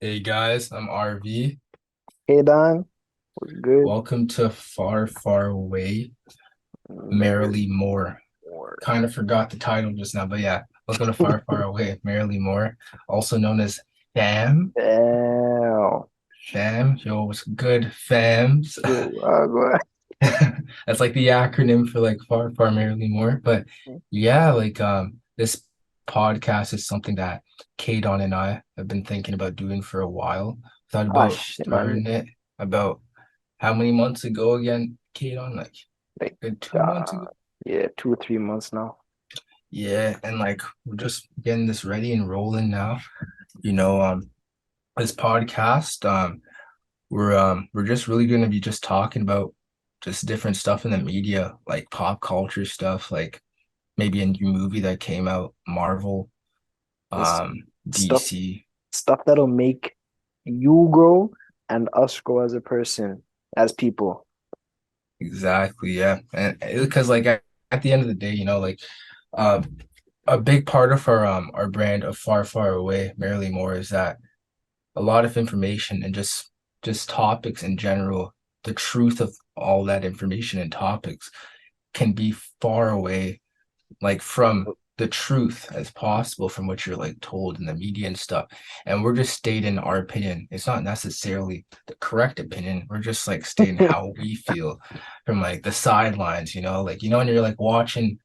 Hey guys, I'm RV. Hey Don, what's good? Welcome to Far, Far Away, Merrily Mary More. Moore. Kind of forgot the title just now, but yeah, welcome to Far, Far Away, Merrily More, also known as FAM. Damn. FAM, yo, what's good, FAMs? Yo, That's like the acronym for like Far, Far, Merrily More. But yeah, this podcast is something that Kadon and I have been thinking about doing for a while. Thought about oh shit, man. starting it about how many months ago again, Kadon? Like Like, good 2 months ago. yeah, 2 or 3 months now. Yeah, and like we're just getting this ready and rolling now. You know, this podcast, we're just really gonna be just talking about just different stuff in the media, like pop culture stuff, like maybe a new movie that came out, Marvel, This stuff, DC. stuff that'll make you grow and us grow as a person, as people. Exactly, yeah. And because like at the end of the day, uh a big part of our brand of Far Far Away, Merrily More, is that a lot of information and just topics in general, the truth of all that information and topics can be far away, like from the truth as possible from what you're like told in the media and stuff. And we're just stating our opinion. It's not necessarily the correct opinion. We're just like stating how we feel from like the sidelines, when you're like watching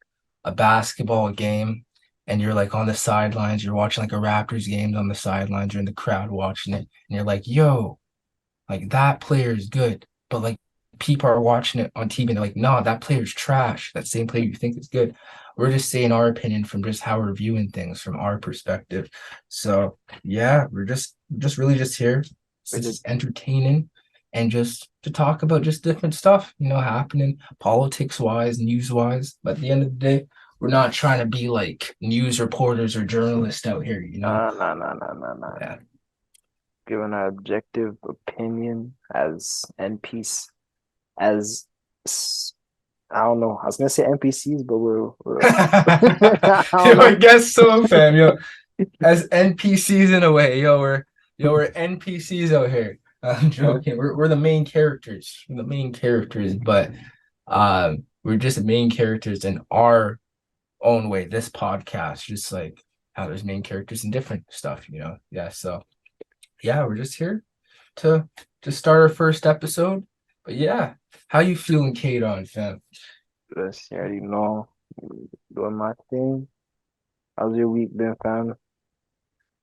a basketball game and you're like on the sidelines, you're watching like a Raptors game on the sidelines, you're in the crowd watching it, and you're like, yo, like that player is good, but like people are watching it on TV and they're like, no, that player's trash. That same player you think is good. We're just saying our opinion from just how we're viewing things from our perspective. So yeah, we're just really just here. We're It's just, just entertaining and just to talk about just different stuff, happening politics wise, news wise. But at the end of the day, we're not trying to be like news reporters or journalists out here. nah. Yeah. Giving our objective opinion as NPC, as s- I don't know. I was gonna say NPCs, but we're I don't Yo, I know. guess so, fam. Yo, as NPCs in a way. We're NPCs out here. I'm joking. We're the main characters. We're the main characters, but we're just main characters in our own way. This podcast, just like how there's main characters in different stuff. Yeah. So yeah, we're just here to start our first episode. But yeah, how you feeling, Kate on fam? Yes, you already know. Doing my thing. How's your week been, fam?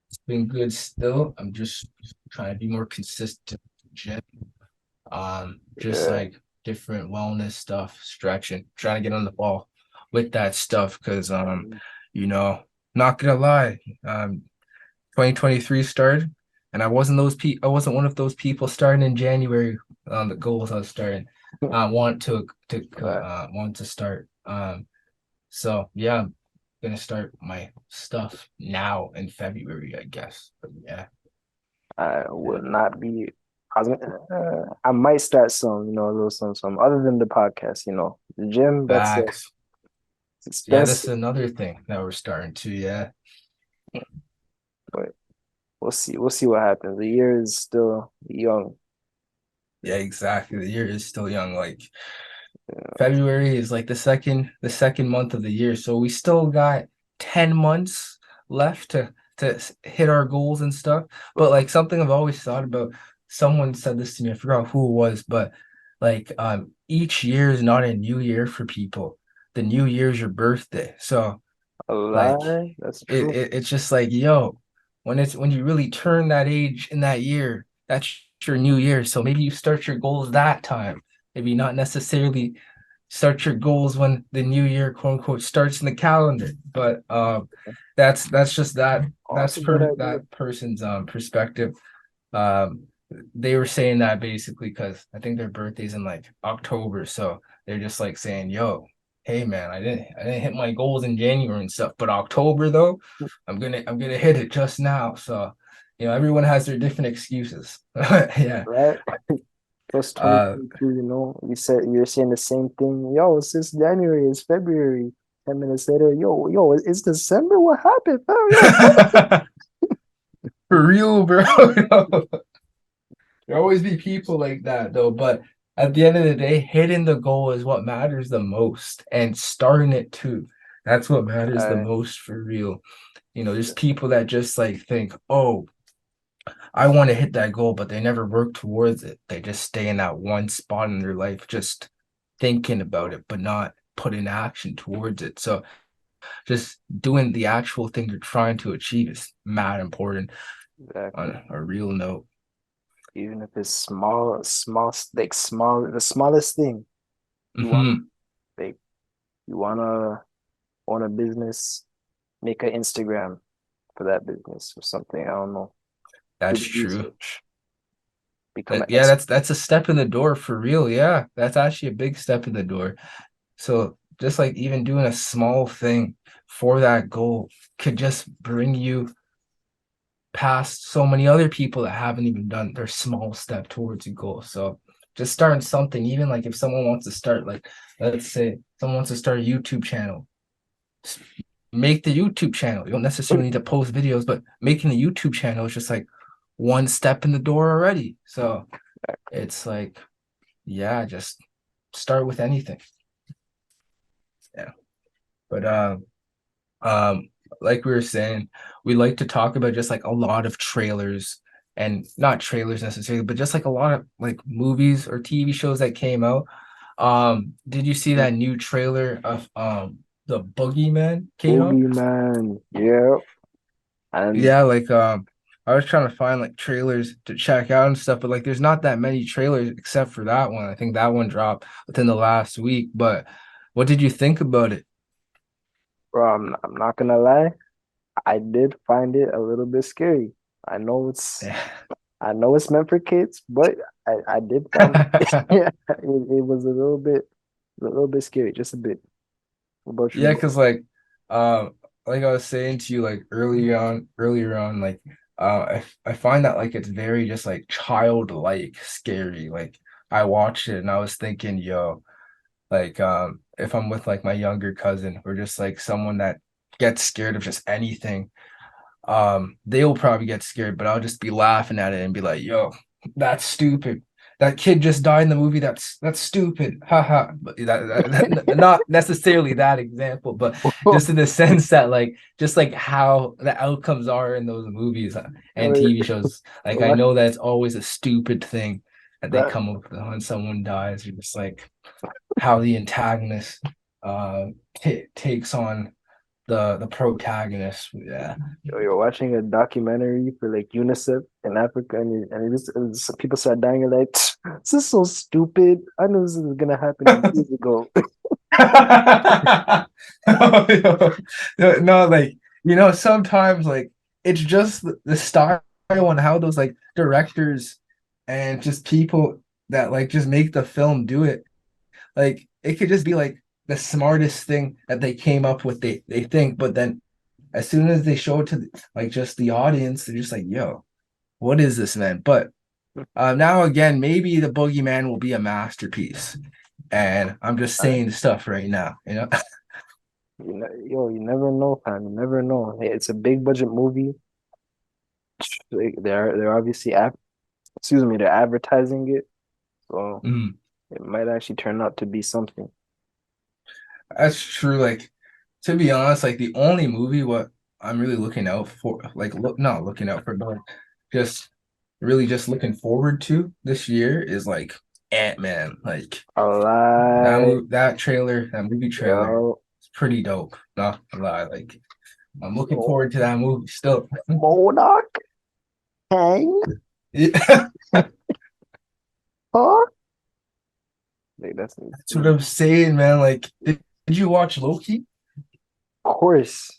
It's been good still. I'm just trying to be more consistent with the gym. Just Yeah. like different wellness stuff, stretching, trying to get on the ball with that stuff because you know, not gonna lie, 2023 started and I wasn't one of those people starting in January on the goals I was starting. I want But want to start. So yeah, I'm gonna start my stuff now in February, I guess. But yeah. I will not be. I might start a little some other than the podcast. The gym. Facts. It's Yeah, that's expensive, another thing that we're starting to. Yeah. but we'll see. We'll see what happens. The year is still young. Yeah, exactly. The year is still young. Like February is like the second month of the year. So we still got 10 months left to hit our goals and stuff. But like something I've always thought about, someone said this to me, I forgot who it was, but like each year is not a new year for people. The new year is your birthday. So A like lie. That's it, true. it it's just like, yo, when you really turn that age in that year, that's your new year. So maybe you start your goals that time. Maybe not necessarily start your goals when the new year, quote unquote, starts in the calendar. But that's just Oh, that's that's a good per idea. that person's perspective. Um, they were saying that basically because I think their birthday's in like October, so they're just like saying, "Yo, hey man, I didn't hit my goals in January and stuff, but October though, I'm gonna hit it just now." So, everyone has their different excuses. Yeah. Right? Plus Uh, 2022, you're saying the same thing. Yo, it's since January, it's February. 10 minutes later, yo, it's December. What happened, fam? Yo, For real, bro. There always be people like that though, but at the end of the day, hitting the goal is what matters the most, and starting it too. That's what matters the I most for real. There's people that just like think, oh, I want to hit that goal, but they never work towards it. They just stay in that one spot in their life, just thinking about it, but not putting action towards it. So just doing the actual thing you're trying to achieve is mad important exactly. on a real note. Even if it's small, small, like small, the smallest thing you want, Hmm. like you wanna own a business, make an Instagram for that business or something. I don't know. Do That's the true. research, become an Yeah, expert. that's a step in the door for real. Yeah, that's actually a big step in the door. So just like even doing a small thing for that goal could just bring you past so many other people that haven't even done their small step towards a goal. So just starting something, even like if someone wants to start, like let's say someone wants to start a YouTube channel, make the YouTube channel. You don't necessarily need to post videos, but making the YouTube channel is just like one step in the door already. So it's like, yeah, just start with anything. Yeah. But um like we were saying, we like to talk about just like a lot of trailers, and not trailers necessarily, but just like a lot of like movies or TV shows that came out. Did you see that new trailer of the Boogeyman came out? Boogeyman, yeah, and Yeah, like I was trying to find like trailers to check out and stuff, but like there's not that many trailers except for that one. I think that one dropped within the last week. But what did you think about it? bro, I'm not gonna lie, I did find it a little bit scary. I know it's I know it's meant for kids, but I did find it, yeah, it was a little bit scary, just a bit. What about you, Yeah, bro? because like I was saying to you like earlier on, like I find that like it's very just like childlike scary. Like I watched it and I was thinking, yo, like if I'm with like my younger cousin or just like someone that gets scared of just anything, they'll probably get scared, but I'll just be laughing at it and be like, yo, that's stupid. That kid just died in the movie. That's stupid. Haha. But not necessarily that example, but just in the sense that like just like how the outcomes are in those movies and Wait, TV shows. Like I what? know that it's always a stupid thing that they That come up with when someone dies. You're just like how the antagonist uh takes on the protagonist. Yeah. you're watching a documentary for like UNICEF in Africa, and people start dying. You're like, this is so stupid. I knew this was gonna happen years ago. No, no, like sometimes like it's just the style and how those like directors and just people that like just make the film do it. Like it could just be like the smartest thing that they came up with. They think, but then as soon as they show it to like just the audience, they're just like, "Yo, what is this, man?" But now again, maybe the Boogeyman will be a masterpiece, and I'm just Uh, saying stuff right now. you never know, fam. You never know. Hey, it's a big budget movie. They're obviously excuse me, they're advertising it, so Mm, it might actually turn out to be something. that's true. Like to be honest, like the only movie what I'm really looking out for, like not looking out for, but like, just really just looking forward to this year is like Ant-Man. Like Alive, that movie trailer yo, is pretty dope. Not gonna lie, like I'm looking oh, forward to that movie still. Modoc, Kang, Yeah, huh? Like that's that's what I'm saying, man. Like, did you watch Loki? of course,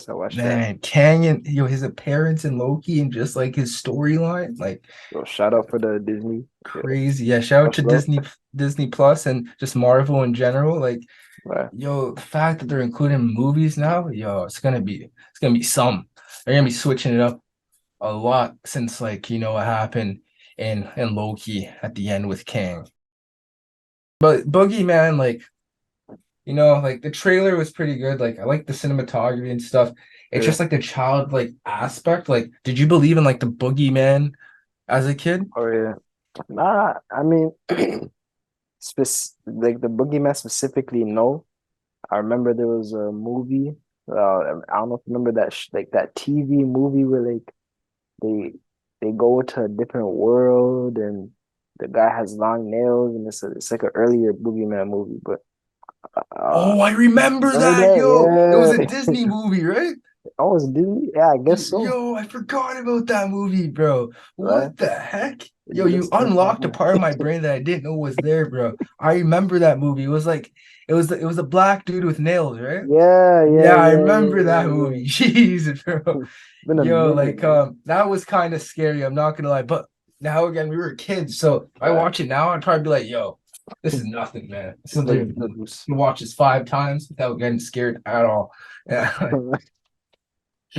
I watched that. Man, Canyon, his appearance in Loki and just like his storyline, like Yo, shout out for the Disney. Yeah, crazy. Yeah, shout out to watch up. Disney Plus and just Marvel in general. Like, Right. yo, the fact that they're including movies now, yo, it's gonna be some. They're gonna be switching it up a lot since like what happened in Loki at the end with Kang. But Boogeyman, like like the trailer was pretty good. Like I like the cinematography and stuff. It's Yeah. just like the childlike aspect. Like, did you believe in like the boogeyman as a kid? Oh yeah. Nah, I mean, like the Boogeyman specifically, no. I remember there was a movie. I don't know if you remember that like that TV movie where like they they go to a different world and the guy has long nails and it's like an earlier Boogeyman movie. But Oh, I remember remember that, yo. It was a that? Yeah. Disney movie, right? Oh, it's Disney? Yeah, I guess so. Yo, I forgot about that movie, bro. Right? What the heck? It's Yo, you Disney. unlocked a part of my brain that I didn't know was there, bro. I remember that movie. It was like it was a black dude with nails, right? Yeah, yeah, Yeah, I yeah, remember yeah, that yeah, movie. Jeez, bro. yeah. Been a Yo, minute, like man. that was kind of scary, I'm not gonna lie. But now again, we were kids, so if I Right. watch it now, I'd probably be like, yo, this is nothing, man. This is Like, literally nothing. I can watch this 5 times without getting scared at all. Yeah.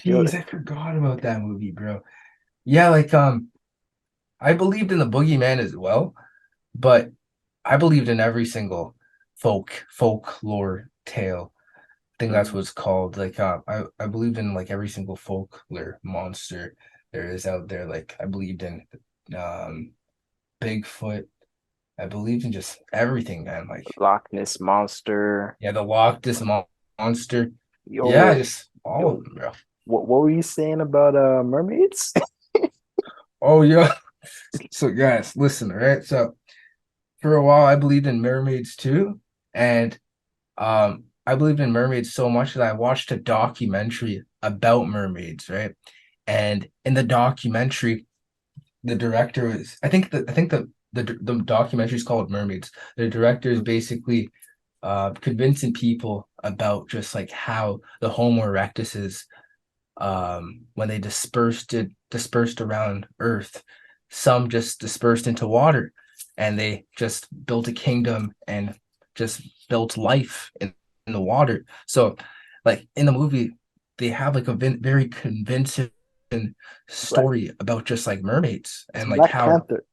yo, Jeez, I forgot about that movie, bro. Yeah, like I believed in the boogeyman as well, but I believed in every single folklore tale. I think that's mm, what it's called. Like I believed in like every single folklore monster there is out there. Like I believed in um Bigfoot. I believed in just everything, man. Like Loch Ness Monster. yeah, the Loch Ness monster. Yeah, Yo, just all of yo, them, bro. what were you saying about mermaids? Oh yeah. So guys, listen, all right? So for a while I believed in mermaids too. And I believed in mermaids so much that I watched a documentary about mermaids, right? And in the documentary, the director was I think the documentary is called Mermaids. The director is basically convincing people about just like how the Homo erectuses when they dispersed around Earth, some just dispersed into water and they just built a kingdom and just built life in the water. So, like in the movie, they have like a very convincing Black, story about just like mermaids it's and like Black how Panther.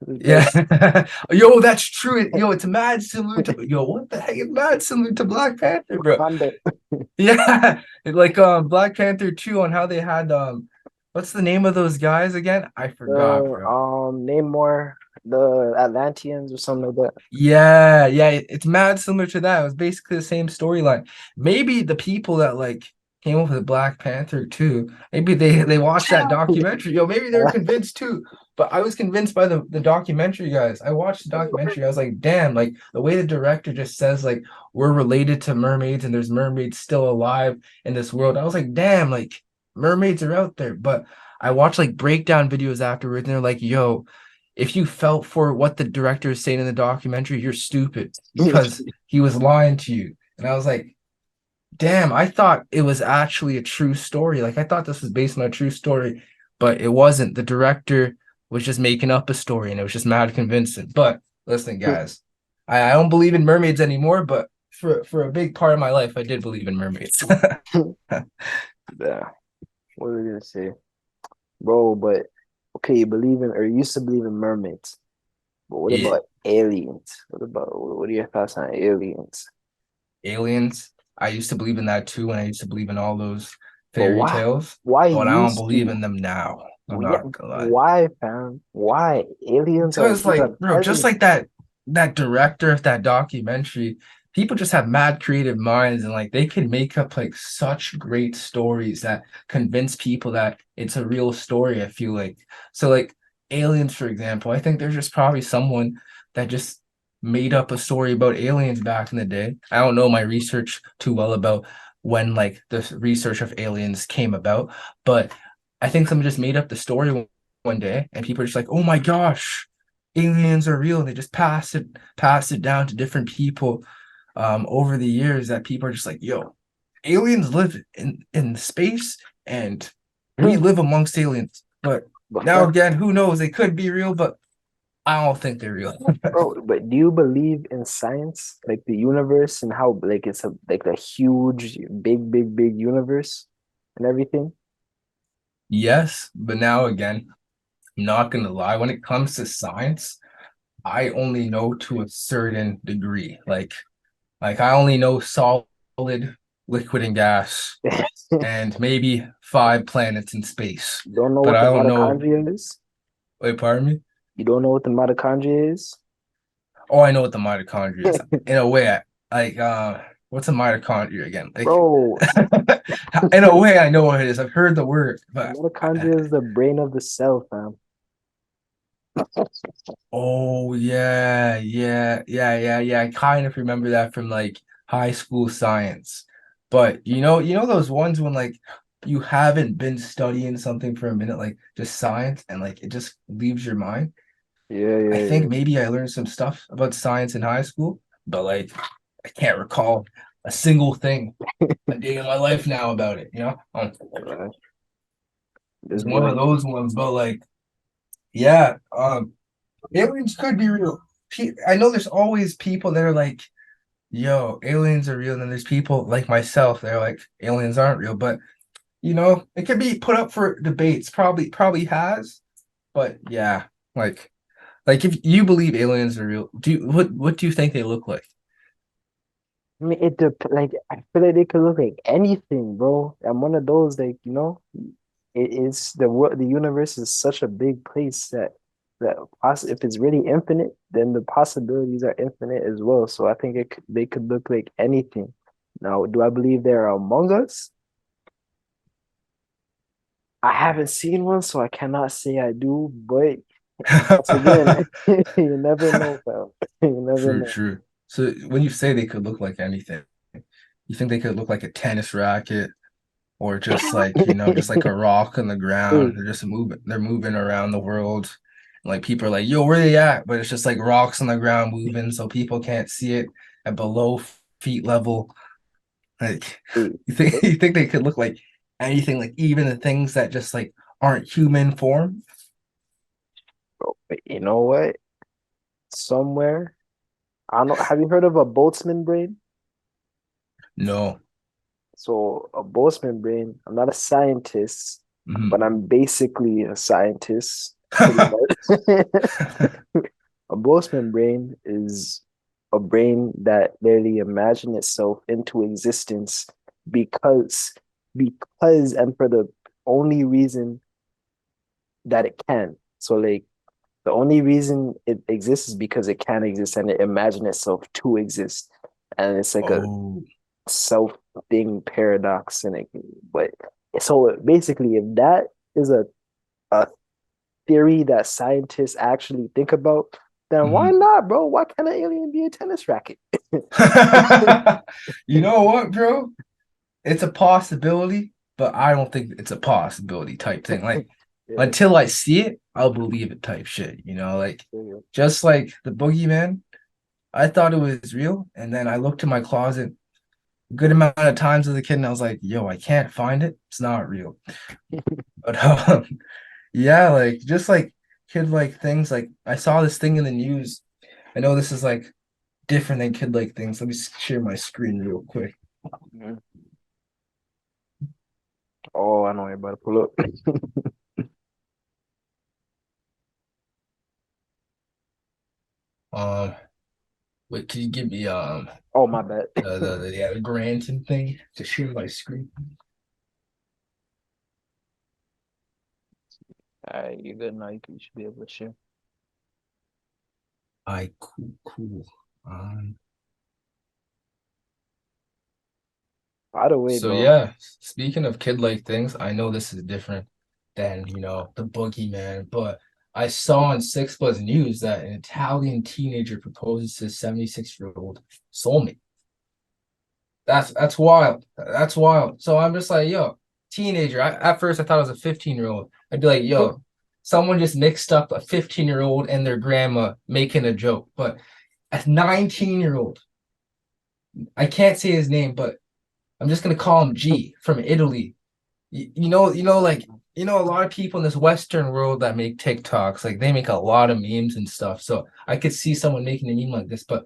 This guy's yeah. Yo, that's true. Yo, it's mad similar to yo, what the heck? It's mad similar to Black Panther, bro. Wakanda. Yeah, like Black Panther 2 on how they had what's the name of those guys again? I forgot, The bro. Namor, the Atlanteans or something like that. Yeah, yeah, it's mad similar to that. It was basically the same storyline. Maybe the people that like came up with Black Panther 2, maybe they watched that documentary. Yo, maybe they were convinced too. But I was convinced by the documentary guys. I watched the documentary. I was like, damn, like the way the director just says like we're related to mermaids and there's mermaids still alive in this world. I was like, damn, like mermaids are out there. But I watched like breakdown videos afterwards and they're like, yo, if you felt for what the director is saying in the documentary, you're stupid because he was lying to you. And I was like, damn, I thought it was actually a true story. Like I thought this was based on a true story, but it wasn't. The director was just making up a story and it was just mad convincing. But listen, guys, I don't believe in mermaids anymore, but for a big part of my life, I did believe in mermaids. Yeah. What was I gonna say, bro? But okay, you believe in or you used to believe in mermaids, but what Yeah, about aliens? What are your thoughts on aliens? aliens. I used to believe in that too, and I used to believe in all those But fairy tales, Why but I don't used believe to? in them now. I'm Yeah, not gonna lie. why, fam? Why aliens are Because like, here bro, just present? like that director of that documentary, people just have mad creative minds and like they can make up like such great stories that convince people that it's a real story, I feel like. So like aliens, for example, I think there's just probably someone that just made up a story about aliens back in the day. I don't know my research too well about when like the research of aliens came about, but I think someone just made up the story one day and people are just like, oh my gosh, aliens are real. And they just pass it down to different people over the years that people are just like, yo, aliens live in space and we live amongst aliens. But But now fam, again, who knows? They could be real, but I don't think they're real. bro, but do you believe in science, like the universe and how like it's a like a huge, big universe and everything? Yes, but now again, I'm not gonna lie. When it comes to science, I only know to a certain degree. Like Like I only know solid, liquid, and gas, and maybe five planets in space. You don't know But what I the don't know. mitochondria is? Wait, pardon me? You don't know what the mitochondria is? Oh, I know what the mitochondria is. In a way, like what's a mitochondria again? Like Bro, in a way, I know what it is. I've heard the word, the but mitochondria is the brain of the cell, fam. oh yeah. I kind of remember that from like high school science. But you know those ones when like you haven't been studying something for a minute, like just science, and like it just leaves your mind. Yeah, I yeah, think yeah. maybe I learned some stuff about science in high school, but like I can't recall a single thing a day in my life now about it, you know? Uh, It's This one boy, of those ones, but like, yeah, aliens could be real. I know there's always people that are like, yo, aliens are real, and then there's people like myself, they're like, aliens aren't real, but it could be put up for debates, probably has, but yeah, like if you believe aliens are real, what do you think they look like? I mean, like I feel like they could look like anything, bro. I'm one of those like it is the world. The universe is such a big place if it's really infinite, then the possibilities are infinite as well. So I think they could look like anything. Now, do I believe they're among us? I haven't seen one, so I cannot say I do. But once again, you never know, fam. You never True, know. true. So when you say they could look like anything, you think they could look like a tennis racket or just like, just like a rock on the ground. Hey, They're moving around the world. Like people are like, yo, where they at? But it's just like rocks on the ground moving, so people can't see it at below feet level. Like hey, you think you think they could look like anything, like even the things that just like aren't human form? bro. But you know what? Somewhere. I don't know. Have you heard of a Boltzmann brain? No. So a Boltzmann brain, I'm not a scientist, Mhm. but I'm basically a scientist, pretty much. A Boltzmann brain is a brain that literally imagines itself into existence because and for the only reason that it can. So like the only reason it exists is because it can exist and it imagines itself to exist. And it's like a Oh. self thing paradox and it but so basically if that is a theory that scientists actually think about, then why Mhm. not, bro? Why can't an alien be a tennis racket? You know what, bro? It's a possibility, but I don't think it's a possibility type thing. Like Yeah, until I see it, I'll believe it type shit. Like yeah. just like the boogeyman, I thought it was real, and then I looked in my closet a good amount of times as a kid, and I was like, "Yo, I can't find it. It's not real." But yeah, like just like kid like things. Like I saw this thing in the news. I know this is like different than kid like things. Let me share my screen real quick. Mhm. Oh, I know you're about to pull up. Um, Wait, can you give me Oh, my bad. the Granton thing to share my screen? All right, you're good now. You should be able to share. I cool. Um, By the way, so bro. yeah, speaking of kid-like things, I know this is different than, the boogeyman, but I saw on Six Plus News that an Italian teenager proposes to his 76-year-old soulmate. That's wild. That's wild. So I'm just like, yo, teenager. At first I thought it was a 15-year-old. I'd be like, yo, someone just mixed up a 15-year-old and their grandma making a joke. But a 19-year-old, I can't say his name, but I'm just gonna call him G from Italy. A lot of people in this Western world that make TikToks, like they make a lot of memes and stuff. So I could see someone making a meme like this, but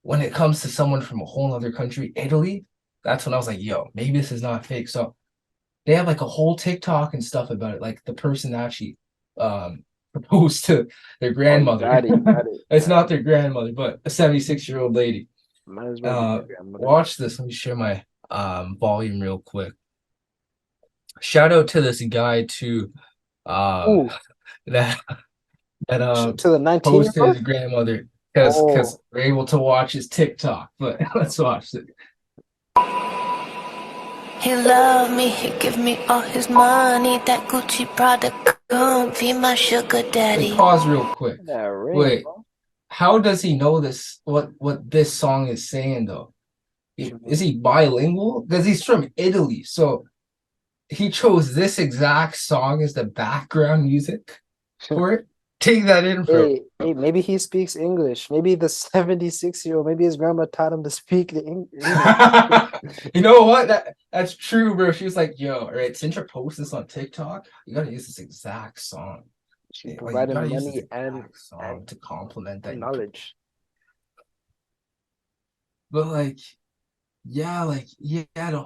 when it comes to someone from a whole other country, Italy, that's when I was like, yo, maybe this is not fake. So they have like a whole TikTok and stuff about it, like the person actually proposed to their Oh, you grandmother. got it. You got it. It's not their grandmother, but a 76-year-old lady. Might as well be Uh, my grandmother. watch this. Let me share my volume real quick. Shout out to this guy too, um Ooh, that that to the 19-year posted old? his grandmother because Oh, we're able to watch his TikTok. But let's watch it. He love me, he give me all his money. That Gucci product come be my sugar Wait, daddy. pause real quick. that ring, Wait, bro. how does he know this? What this song is saying though? What you Is mean? he bilingual? Because he's from Italy, so he chose this exact song as the background music for it. Take that in, bro. Maybe he speaks English. Maybe the 76-year-old, maybe his grandma taught him to speak the English. You know what? That's true, bro. She was like, "Yo, all right, since you're posting this on TikTok, you gotta use this exact song. She Like, you provided gotta use this money exact and song to complement that." knowledge. But like, yeah, like, yeah,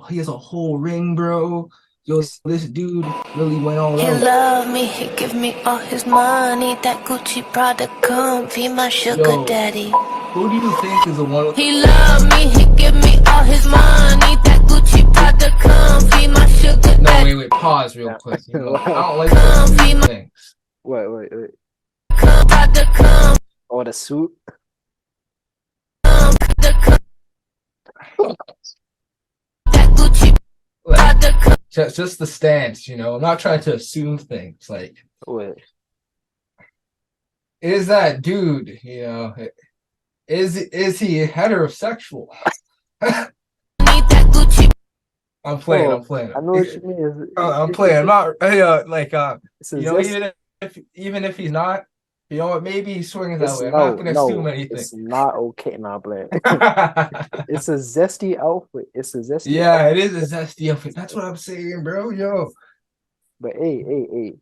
he has a whole ring, bro. Yo, this dude really went all He out. love me, he give me all his money. That Gucci product come be my sugar Yo, daddy. who do you think is the one with the He ring? love me, he give me all his money. That Gucci product come be my sugar No, daddy. wait, pause real Yeah. quick. You know, I What? don't like to assume things. Wait. Come product come, Oh, the suit? product come. That Gucci Like, product come. just the stance, you know. I'm not trying to assume things. Like, Wait. is that dude, you know, is he heterosexual? Need that Gucci. I'm playing. I'm Oh, playing. I know what you mean. I'm playing. I'm not. Like, It's a you know, zest. even if he's not, you know what? Maybe he's swinging that It's way. I'm not no, gonna assume no. anything. It's not okay. Nah, Blair. It's a zesty outfit. It's a zesty Yeah, it outfit. is a zesty outfit. That's what I'm saying, bro. But hey.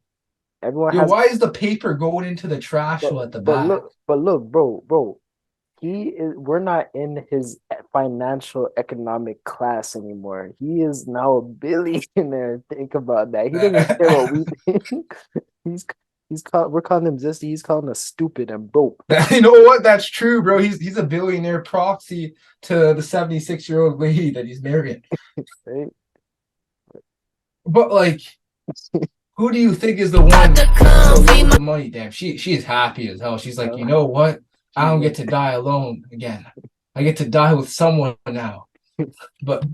Everyone Yo, has. why is the paper going into the trash But at the back? look, bro. He is. We're not in his financial economic class anymore. He is now a billionaire. Think about that. He doesn't care what we think. He's we're calling him zesty. He's calling us stupid and broke. You know what? That's true, bro. He's a billionaire proxy to the 76-year-old lady that he's marrying. Right? But like, who do you think is the one with Product the come be loads my. of money? Damn, she is happy as hell. She's like, Uh, you know what? I she's don't like, get to die alone again. I get to die with someone now. But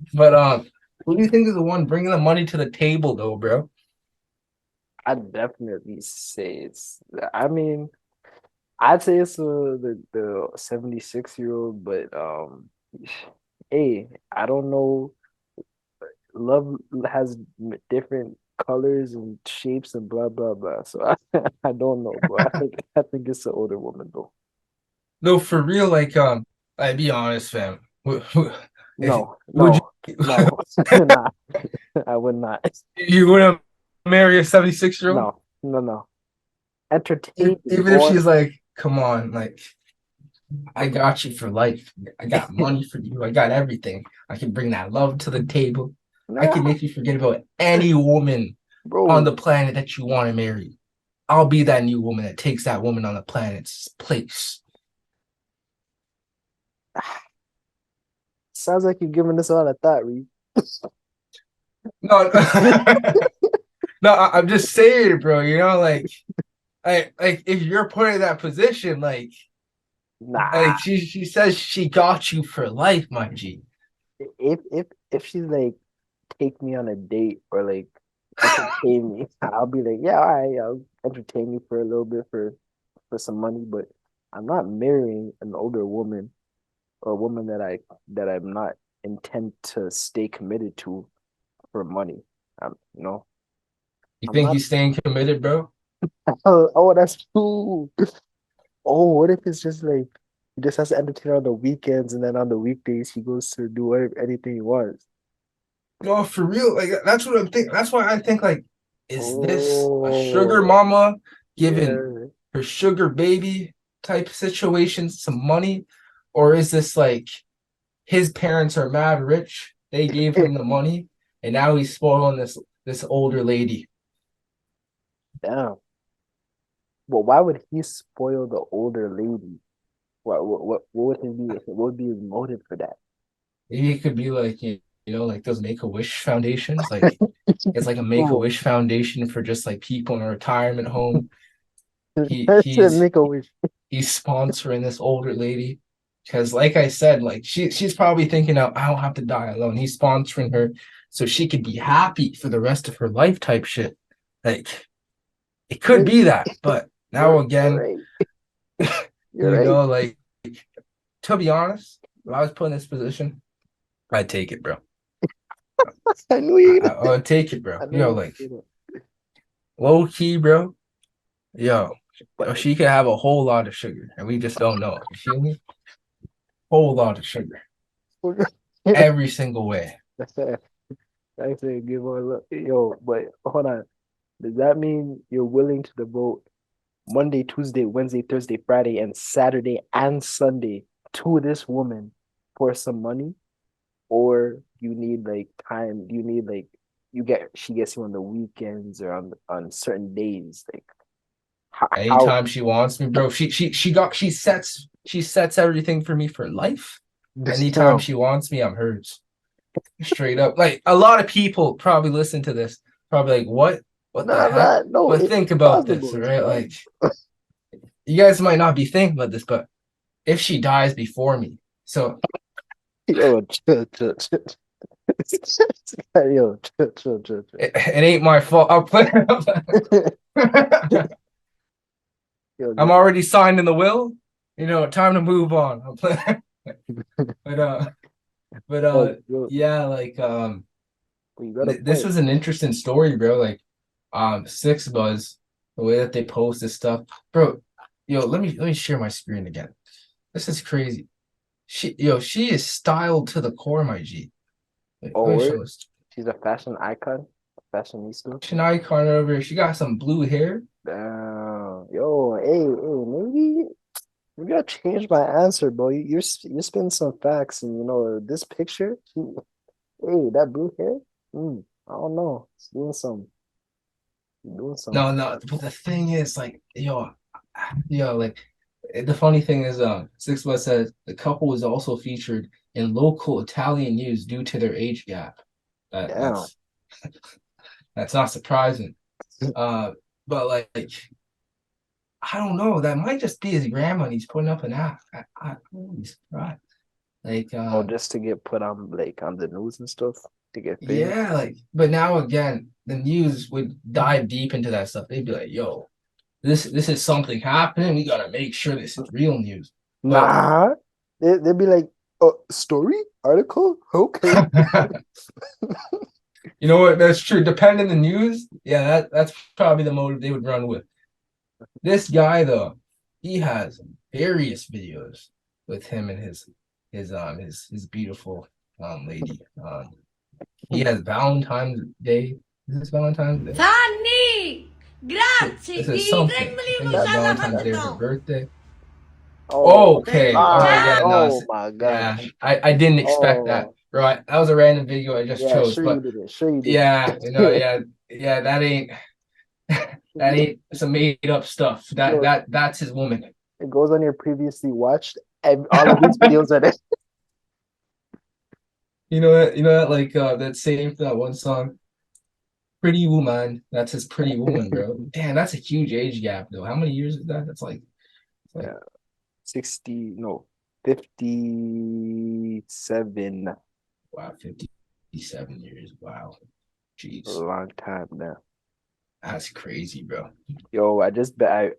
who do you think is the one bringing the money to the table though, bro? I'd definitely say it's. I mean, I'd say it's the 76-year-old, but hey, I don't know. Love has different colors and shapes and blah blah blah. So I don't know, bro. I think it's an older woman though. No, for real. Like, I'd be honest, fam. If No, would you nah, I would not. you wouldn't marry a 76-year-old? No. Entertain me, Even if boy. she's like, come on, like I got you for life. I got money for you. I got everything. I can bring that love to the table. I can Nah, make you forget about any woman on bro. the planet that you want to marry. I'll be that new woman that takes that woman on the planet's place. Sounds like you're giving this a lot of thought, Reed. No, no, I'm just saying, bro. You know, like if you're put in that position, Nah. like she says she got you for life, my G. If she's like take me on a date or like entertain me, I'll be like, yeah, all right, I'll entertain you for a little bit for some money, but I'm not marrying an older woman or a woman that I'm not intent to stay committed to for money. You know, You I'm think not. he's staying committed, bro? Oh, that's true. Oh, what if it's just like he just has to entertain her on the weekends and then on the weekdays he goes to do whatever anything he wants. No, for real. Like that's what I'm thinking. That's why I think like, is this a sugar Oh, mama giving yeah. her sugar baby type situation some money, or is this like his parents are mad rich? They gave him the money, and now he's spoiling this older lady. Damn. Well, why would he spoil the older lady? What would he be? What would be his motive for that? Maybe it could be like like those Make-A-Wish foundations. Like it's like a Oh, Make-A-Wish foundation for just like people in a retirement home. He I said he's make a wish. he's sponsoring this older lady because, like I said, like she's probably thinking, "Oh, I don't have to die alone." He's sponsoring her so she could be happy for the rest of her life, type shit. Like it could Maybe be that, but now you're again, right. You're right. like to be honest, if I was put in this position, I'd take it, bro. I knew you. I would take it, bro. I know you Like did it. low key, bro. Yo, But she could have a whole lot of sugar, and we just don't know. You feel me? Whole lot of sugar, every single way. that's it. I say give her a look. Yo, but hold on. Does that mean you're willing to devote Monday, Tuesday, Wednesday, Thursday, Friday, and Saturday and Sunday to this woman for some money? Or you need like time? Do you need like she gets you on the weekends or on certain days? Like how Anytime she wants me, bro. She sets everything for me for life. just Anytime tell. she wants me, I'm hers. Straight up. Like a lot of people probably listen to this, probably like, what? What the Nah, heck? nah, no, But it's think about this, possible. It's right? possible. Like you guys might not be thinking about this, but if she dies before me, so Yo, chill, chill. Yo, chill. it ain't my fault. I'll play. Yo, I'm already signed in the will. Time to move on. I'll play. But but yo, yeah, like you got a this point. was an interesting story, bro. Like Six Buzz, the way that they post this stuff, bro. Yo, let me share my screen again. This is crazy. She is styled to the core, my G. Let Oh, me word? show this. She's a fashion icon, fashionista. Fashion icon over here. She got some blue hair. Damn. Yo, maybe I changed my answer, bro. You're spinning some facts, and this picture. That blue hair. I don't know. It's doing some. No, no. But the thing is, like, like the funny thing is, Six Buzz says the couple was also featured in local Italian news due to their age gap. That Damn. that's that's not surprising. Uh, but like I don't know. That might just be his grandma. And he's putting up an act. I wouldn't be surprised. Like, Oh, just to get put on like on the news and stuff to get famous. yeah, like, but now again, the news would dive deep into that stuff. They'd be like, "Yo, this is something happening. We gotta make sure this is real news." But Nah, they'd be like, story article. Okay. you know what? That's true. Depending on the news, yeah, that's probably the motive they would run with. This guy though, he has various videos with him and his beautiful lady. He has Valentine's Day. Is this Valentine's Day? Fanny! Grazie, This is ti something. I prego think di it's usare la Valentine's Day or her patata. birthday. Oh, Okay. All right. ah, Yeah. No. oh my Yeah. gosh. I didn't expect that. Oh, Right. That was a random video I just yeah, chose. sure you But didn't. Sure you didn't. yeah, yeah. That ain't that ain't some made up stuff. Yo, That's his woman. it goes on your previously watched, and all of these videos are there. You know that like that one song, Pretty Woman. That's his pretty woman, bro. Damn, that's a huge age gap though. How many years is that? That's like Yeah, 60, no, 57. wow, 57 years. Wow. A Jeez. long time now. That's crazy, bro. Yo, I just bet I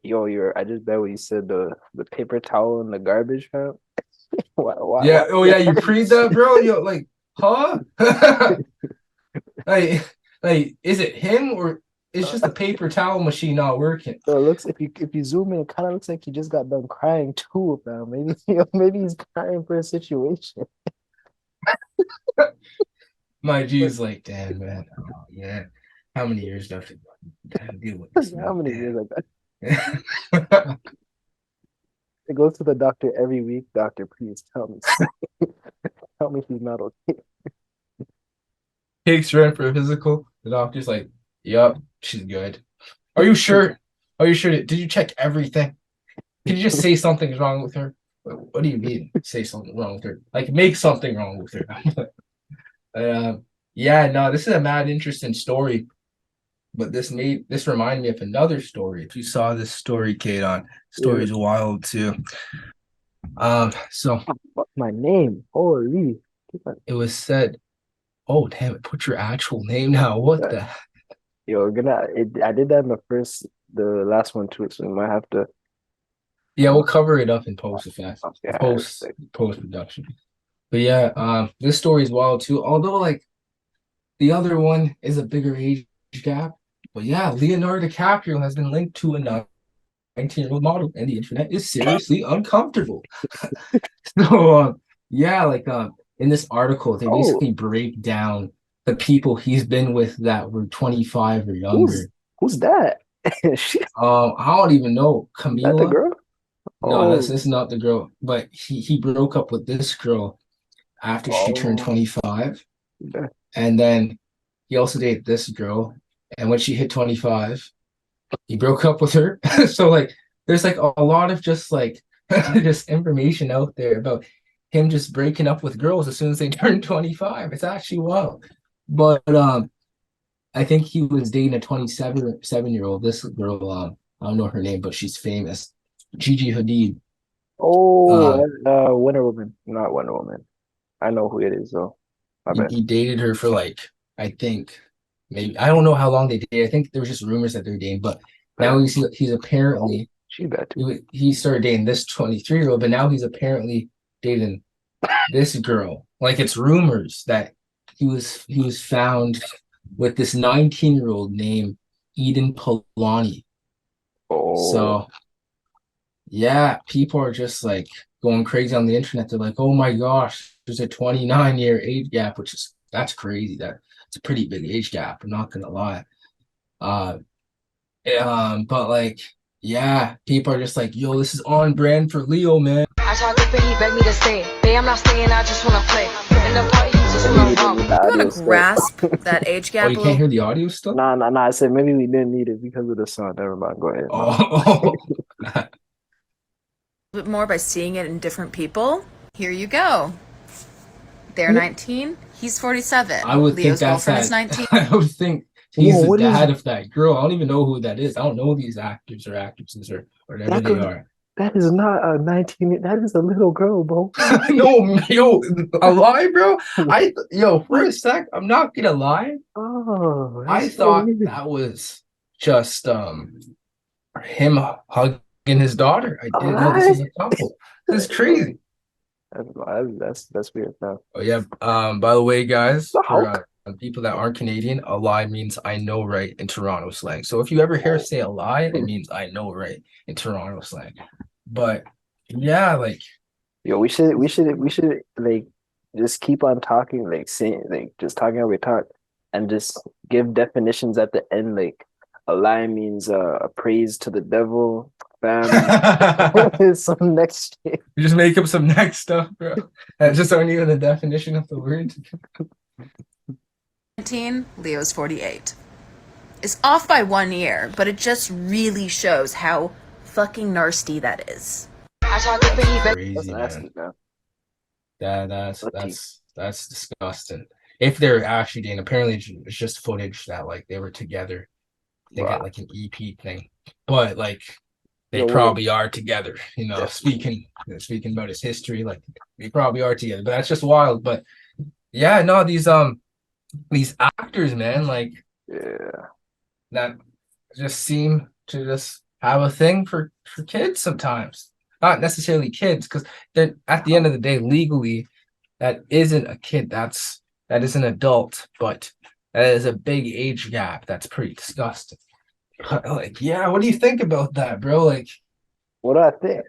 just bet what you said the paper towel in the garbage, man. Why? Yeah. Oh yeah, you pre that, bro? Yo, like, huh? like, is it him or it's just the paper towel machine not working? So it looks if you zoom in, it kind of looks like he just got done crying too, man. Maybe he's crying for a situation. My But G's like, damn, man. Oh, man. How many years do I have to deal with this, how man? many years like that? Damn. It goes to the doctor every week. Doctor, please tell me, tell me he's not okay. Takes her in for a physical. The doctor's like, yup, she's good. Are you sure? Are you sure? Did you check everything? Can you just say something's wrong with her? What do you mean? Say something wrong with her? Like make something wrong with her. Uh, yeah, no, this is a mad interesting story. But this reminded me of another story. If you saw this story, Kate, on Yeah. story's wild too. So What's my name? Holy. it was said, oh damn it, put your actual name now. What the Yo, I did that in the last one too, so we might have to. yeah, we'll cover it up in post effect, Okay, I post respect. post production. But yeah, this story is wild too. Although like the other one is a bigger age gap. But yeah, Leonardo DiCaprio has been linked to a 19-year-old model, and the internet is seriously uncomfortable. So yeah, like in this article, they Oh, basically break down the people he's been with that were 25 or who's younger. who's that? She I don't even know. that the Camila? girl? No, Oh, this is not the girl. But he broke up with this girl after she turned oh, 25. yeah. And then he also dated this girl. And when she hit 25, he broke up with her. So like there's like a lot of just like just information out there about him just breaking up with girls as soon as they turn 25. It's actually wild. But I think he was dating a 27-year-old. This girl, I don't know her name, but she's famous. Gigi Hadid. Oh, Um, Wonder Woman, not Wonder Woman. I know who it is though. I he, bet. he dated her for like, I think maybe I don't know how long they dated. I think there was just rumors that they're dating, but now Bet. he's Oh, apparently she bet too. he started dating this 23-year-old, but now he's apparently dating this girl. Like it's rumors that he was found with this 19-year-old named Eden Polani. Oh, So yeah, people are just like going crazy on the internet. They're like, oh my gosh, there's a 29-year age gap, which is that's crazy. It's a pretty big age gap. I'm not gonna lie. Uh, but like, yeah, people are just like, yo, this is on brand for Leo, man. I tried to pay, he begged me to stay. Babe, I'm not staying, I just wanna play. In the party, you just maybe wanna we didn't need romp. the You want audio to stuff. grasp that age Oh, gap you a can't little hear the audio still? Nah. I said maybe we didn't need it because of the song. Never mind. Go ahead. Oh, bit more by seeing it in different people? Here you go. They're 19. He's 47. I would think Leo's that's girlfriend is that. 19. I would think Whoa, he's the what is dad of that girl. I don't even know who that is. I don't know these actors or actresses or whatever that they girl? are. That is not a 19. That is a little girl, bro. No, yo, a lie, bro. For a sec, I'm not gonna lie. Oh, I that's so thought weird. that was just him hugging his daughter. I All didn't know this right. was a couple. This is crazy. That's weird, man. Oh yeah. By the way, guys, The for Hulk. people that aren't Canadian, a lie means I know right in Toronto slang. So if you ever hear say a lie, it means I know right in Toronto slang. But yeah, like Yo, we should like just keep on talking, like saying, like just talking how we talk, and just give definitions at the end. Like a lie means a praise to the devil. Bam. Some next shit. you just make up some next stuff, bro. That just aren't even the definition of the word. 19. Leo's 48. It's off by 1 year, but it just really shows how fucking nasty that is. I tried to pay, he begged That's Crazy, nasty, man. man. That's disgusting. If they're actually dating, apparently it's just footage that like they were together. They got Wow. like an EP thing, but like they Yo, probably are together. You know, Yeah. speaking about his history, like they probably are together. But that's just wild. But yeah, no, these actors, man, like yeah. that just seem to just have a thing for kids sometimes. Not necessarily kids, because then at the end of the day, legally, that isn't a kid. That is an adult, but that is a big age gap. That's pretty disgusting. Like, yeah, what do you think about that, bro? Like, What do I think?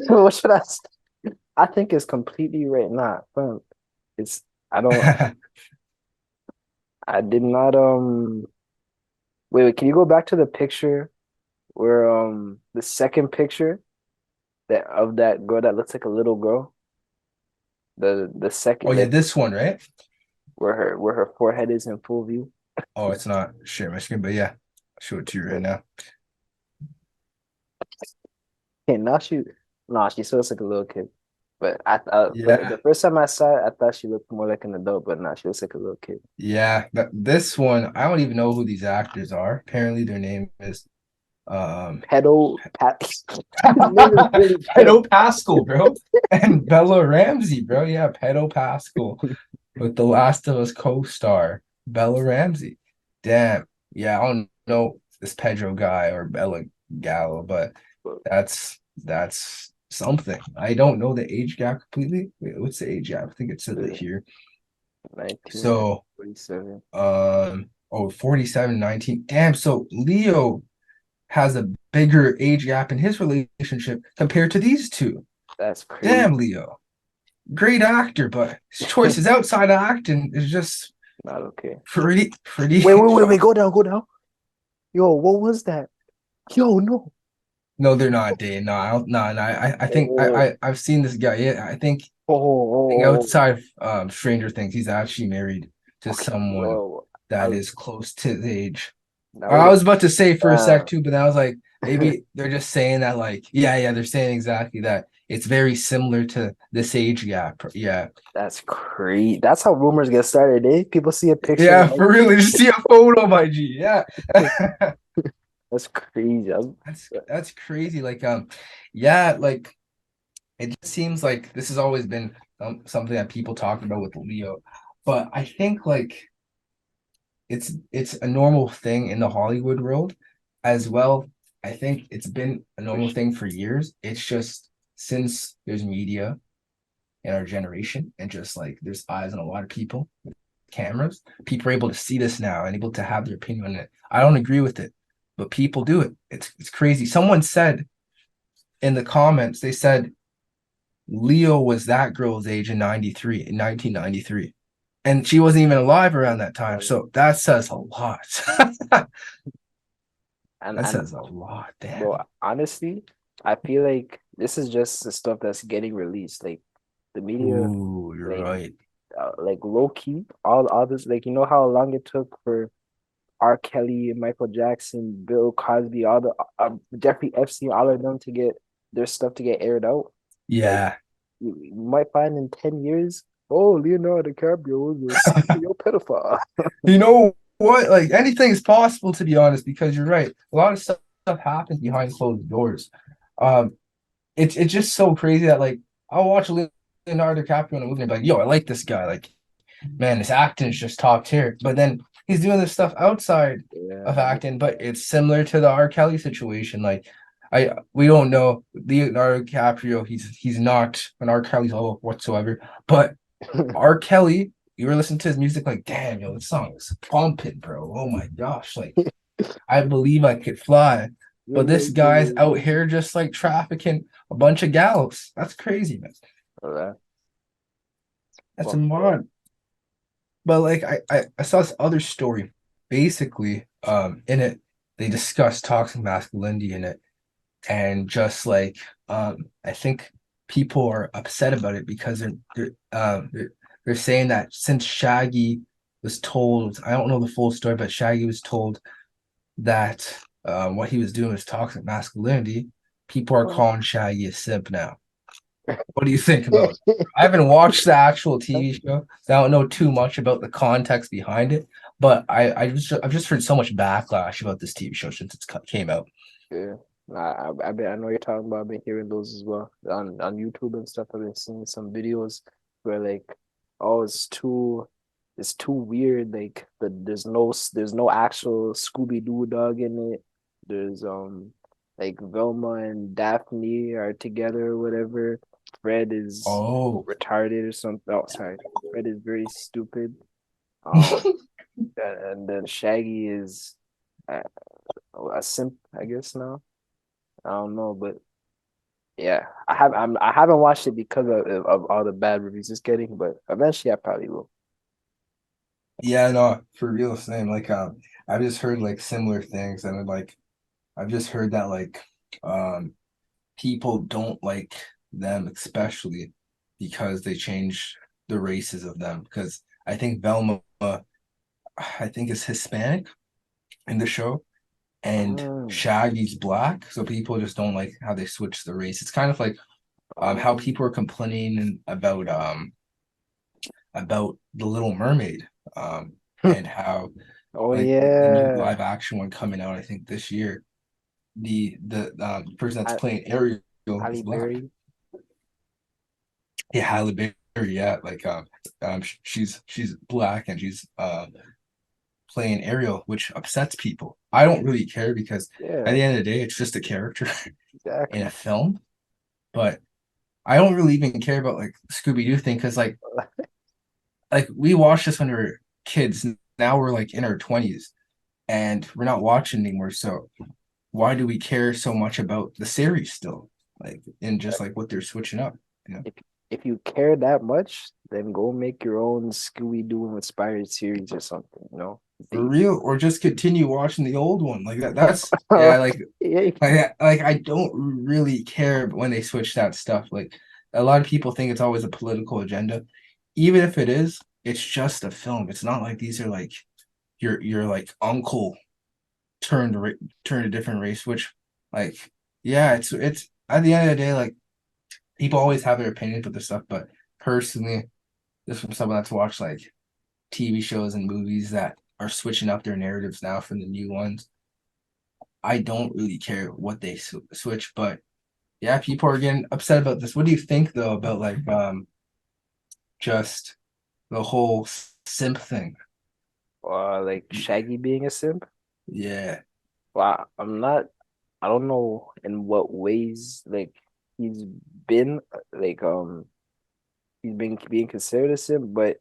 What should I say? I think it's completely right. Nah, fam. It's I don't. I did not. Wait. Can you go back to the picture where the second picture that of that girl that looks like a little girl? The second oh yeah, this one, right? where her forehead is in full view. Oh, it's not share my screen, but yeah, I'll show it to you right now. Okay, now Nah, she still looks like a little kid. But Yeah, the first time I saw it, I thought she looked more like an adult, but nah, she looks like a little kid. yeah. This one, I don't even know who these actors are. Apparently, their name is um Pedo Pat. His name is really Pedo. Pedo Pascal, bro, and Bella Ramsey, bro. Yeah, Pedo Pascal with The Last of Us co-star Bella Ramsey. Damn. Yeah, I don't know this Pedro guy or Bella Gallo, but that's something. I don't know the age gap completely. Wait, what's the age gap? I think it says it here. 19, So, 47. oh, 47, 19. Damn, so Leo has a bigger age gap in his relationship compared to these two. That's crazy. Damn, Leo. Great actor, but his choices outside of acting is just Not okay. pretty. Wait. Go down, go down. Yo, what was that? Yo, no. No, they're not dating. No, I don't. No, no. I think Oh, I've seen this guy. Yeah, I think oh. outside of Stranger Things, he's actually married to Okay. someone Yo, that is close to the age. that I would was about to say for a sec have. too, but then I was like, maybe they're just saying that, like, yeah, they're saying exactly that. It's very similar to this age gap. Yeah, That's crazy. That's how rumors get started, eh? People see a picture yeah, of for real. They just see a photo of IG. Yeah. that's crazy. That's crazy. Like, yeah, like it just seems like this has always been something that people talk about with Leo, but I think like it's a normal thing in the Hollywood world as well. I think it's been a normal thing for years. It's just since there's media in our generation and just like there's eyes on a lot of people, cameras, people are able to see this now and able to have their opinion on it. I don't agree with it, but people do it. It's crazy. Someone said in the comments, they said Leo was that girl's age in 93, in 1993. And she wasn't even alive around that time. So that says a lot. That And says a lot. bro, Damn. honestly, I feel like this is just the stuff that's getting released. Like the media, Ooh, you're like right. like low key, all this, like you know how long it took for R. Kelly, Michael Jackson, Bill Cosby, all the Jeffrey Epstein, all of them to get their stuff to get aired out. Like Yeah. you might find in 10 years, oh, Leonardo DiCaprio was a serial pedophile. You know what? Like anything is possible, to be honest, because you're right. A lot of stuff happens behind closed doors. Um, it's just so crazy that like I'll watch Leonardo DiCaprio in a movie and be like, yo, I like this guy. Like, man, his acting is just top tier. But then he's doing this stuff outside of Yeah, acting, but it's similar to the R. Kelly situation. Like, we don't know Leonardo DiCaprio. He's not an R. Kelly level whatsoever. But R. Kelly, you were listening to his music, like, damn, yo, this song is pumping, bro. Oh my gosh, like, I believe I could fly. But this guy's out here just like trafficking a bunch of gallows. That's crazy, man. yeah. That's a Fuck. mod. But like I saw this other story. Basically, in it they discuss toxic masculinity in it, and just like I think people are upset about it because they're saying that since Shaggy was told, I don't know the full story, but Shaggy was told that what he was doing was toxic masculinity. People are calling Shaggy a simp now. What do you think about it? I haven't watched the actual TV show, so I don't know too much about the context behind it. But I've just heard so much backlash about this TV show since came out. Yeah. I know you're talking about. I've been hearing those as well on YouTube and stuff. I've been seeing some videos where like, oh, it's too weird. Like there's no actual Scooby Doo dog in it. There's like Velma and Daphne are together or whatever. Fred is Oh, retarded or something. Oh, sorry. Fred is very stupid. Um, and then Shaggy is uh, a simp, I guess now. I don't know, but yeah, I haven't watched it because of all the bad reviews it's getting, but eventually I probably will. yeah, no, for real, same. Like, I've just heard like similar things, and like I've just heard that like um people don't like them, especially because they change the races of them. Because I think Velma, I think is Hispanic in the show, and Mm, Shaggy's black, so people just don't like how they switch the race. It's kind of like how people are complaining about the Little Mermaid, and how Oh like the new yeah, live action one coming out, I think this year, the person that's Ha- playing Ariel Halle is black. Berry. Yeah, Halle Berry. Yeah, like she's black and she's playing Ariel, which upsets people. I don't really care because at Yeah, the end of the day, it's just a character in a exactly. film. But I don't really even care about like Scooby Doo thing because like we watched this when we were kids. Now we're like in our 20s and we're not watching anymore. So why do we care so much about the series still? Like and just like what they're switching up, you know? If if you care that much, then go make your own Scooby Doo inspired series or something. You know, For they. real, or just continue watching the old one. Like that's yeah, Yeah, like I don't really care when they switch that stuff. Like a lot of people think it's always a political agenda. Even if it is, it's just a film. It's not like these are like your like uncle turned a different race, which like yeah, it's at the end of the day, like people always have their opinions with this stuff, but personally, just from someone that's watched like TV shows and movies that are switching up their narratives now from the new ones, I don't really care what they switch, but yeah, people are getting upset about this. What do you think though about like just the whole simp thing? like Shaggy being a simp. Yeah. Well, I'm not. I don't know in what ways like he's been like he's been being considered a simp, but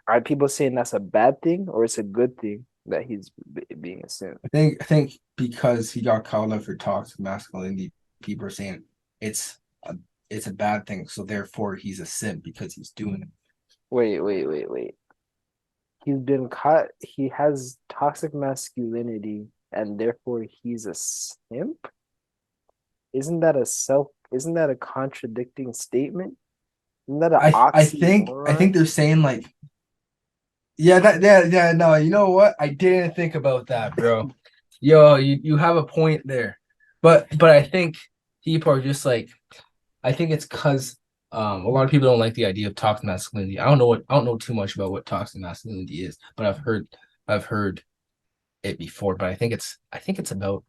are people saying that's a bad thing or it's a good thing that he's being a simp? I think because he got called out for toxic masculinity, people are saying it's a it's a bad thing. So therefore he's a simp because he's doing it. Wait. He's been caught. He has toxic masculinity, and therefore he's a simp. Isn't that a self? Isn't that a contradicting statement? Isn't that an I think oxymoron? they're saying like yeah, yeah, no, you know what? I didn't think about that, bro. Yo, you have a point there. But I think people are just like I think it's because a lot of people don't like the idea of toxic masculinity. I don't know too much about what toxic masculinity is, but I've heard it before. But I think it's about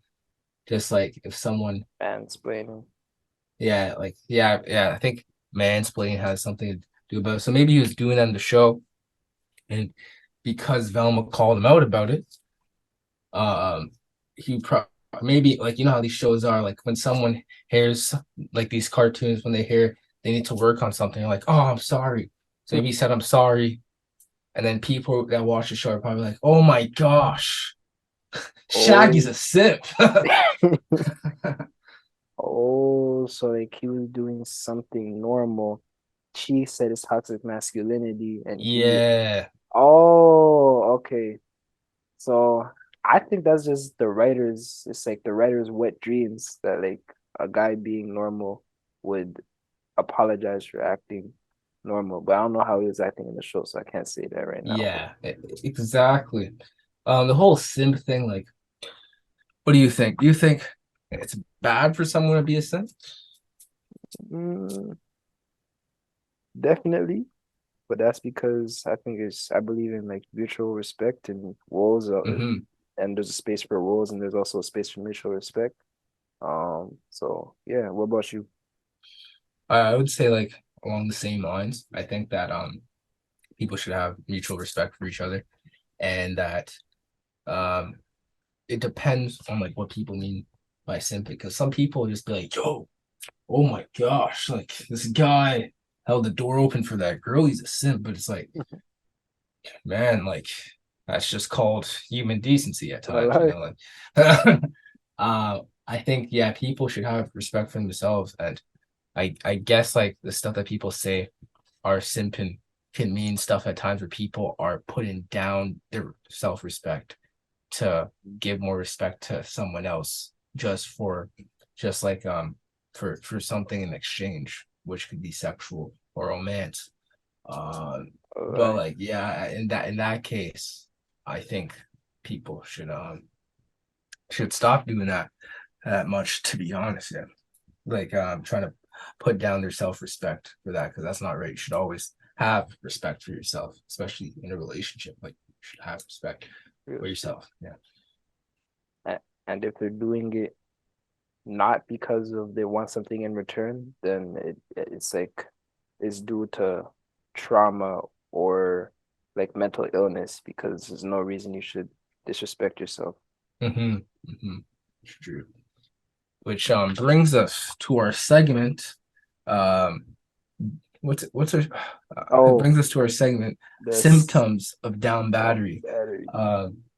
just like if someone Mansplaining. yeah, I think mansplaining has something to do about it. So maybe he was doing that in the show, and because Velma called him out about it, um, he maybe like you know how these shows are like when someone hears like these cartoons when they hear they need to work on something, like, oh, I'm sorry. So maybe he said I'm sorry, and then people that watch the show are probably like, oh my gosh, Shaggy's Oh, a simp. oh, so like he was doing something normal. She said it's toxic masculinity, and he. Yeah, Oh, okay. So I think that's just the writers. It's like the writers' wet dreams that like a guy being normal would apologize for acting normal. But I don't know how he was acting in the show, so I can't say that right now. But exactly. The whole simp thing, like, what do you think? Do you think it's bad for someone to be a simp? mm, definitely. But that's because I believe in like mutual respect and roles, Hmm. and there's a space for roles and there's also a space for mutual respect. So yeah, what about you? I would say like along the same lines. I think that people should have mutual respect for each other, and that um it depends on like what people mean by simp, because some people just be like, yo, oh my gosh, like this guy held the door open for that girl, he's a simp. But it's like, man, like that's just called human decency at All times, you right. know, like I think yeah, people should have respect for themselves. And I guess like the stuff that people say are simping can mean stuff at times where people are putting down their self-respect to give more respect to someone else just for just like for something in exchange, which could be sexual or romance. All But right. like yeah, in that case, I think people should stop doing that much, to be honest. Yeah. Like trying to put down their self-respect for that, because that's not right. You should always have respect for yourself, especially in a relationship. Like you should have respect for yourself. Yeah. And if they're doing it not because of they want something in return, then it's like it's due to trauma or like mental illness, because there's no reason you should disrespect yourself. Mm-hmm. Mm-hmm. It's true. Which brings us to our segment. Um, what's our it Oh, brings us to our segment, the symptoms of down battery. battery.